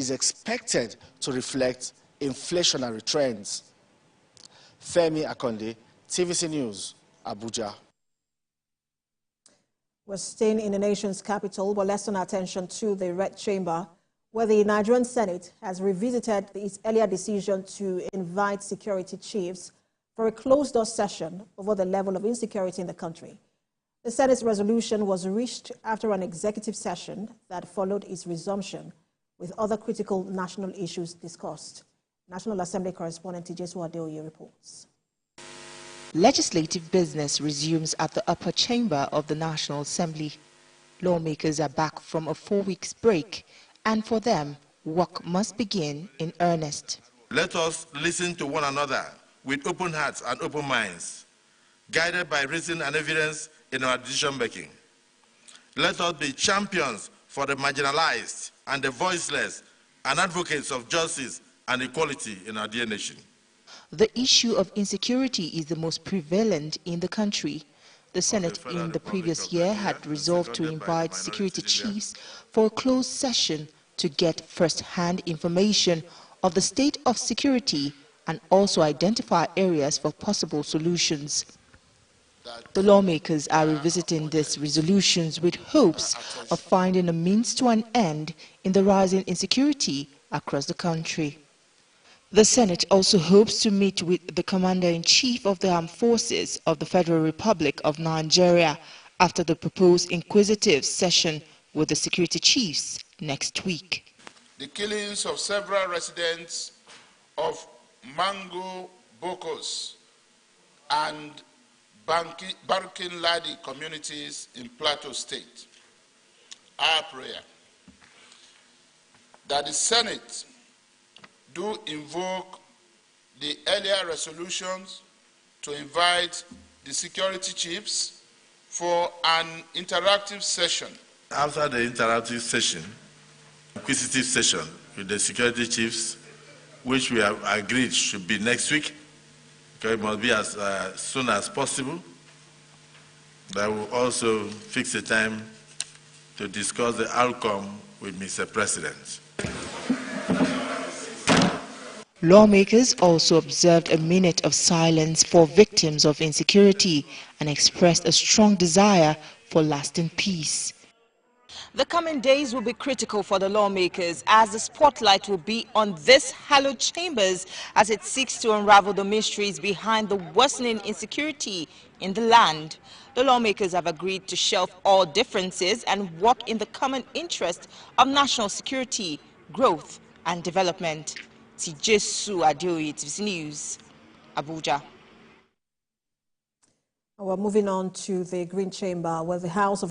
is expected to reflect inflationary trends. Femi Akonde, TVC News, Abuja. We're staying in the nation's capital, but let's turn our attention to the Red Chamber, where the Nigerian Senate has revisited its earlier decision to invite security chiefs for a closed-door session over the level of insecurity in the country. The Senate's resolution was reached after an executive session that followed its resumption, with other critical national issues discussed. National Assembly correspondent Tijesu Adeoye reports. Legislative business resumes at the upper chamber of the National Assembly. Lawmakers are back from a 4-week break, and for them, work must begin in earnest. Let us listen to one another with open hearts and open minds, guided by reason and evidence in our decision-making. Let us be champions for the marginalized and the voiceless and advocates of justice and equality in our dear nation. The issue of insecurity is the most prevalent in the country. The Senate in the previous year had resolved to invite security chiefs for a closed session to get first-hand information of the state of security and also identify areas for possible solutions. The lawmakers are revisiting these resolutions with hopes of finding a means to an end in the rising insecurity across the country. The Senate also hopes to meet with the Commander-in-Chief of the Armed Forces of the Federal Republic of Nigeria after the proposed inquisitive session with the security chiefs next week. The killings of several residents of Mango Bokos and Barkin Ladi communities in Plateau State. Our prayer that the Senate do invoke the earlier resolutions to invite the security chiefs for an interactive session. After the interactive session, inquisitive session with the security chiefs, which we have agreed should be next week, because it must be as soon as possible. That will also fix a time to discuss the outcome with Mr. President. Lawmakers also observed a minute of silence for victims of insecurity and expressed a strong desire for lasting peace. The coming days will be critical for the lawmakers as the spotlight will be on this hallowed chambers as it seeks to unravel the mysteries behind the worsening insecurity in the land. The lawmakers have agreed to shelve all differences and work in the common interest of national security, growth and development. Tijesu Adeoye, TVC News, Abuja. We're moving on to the Green Chamber, where the House of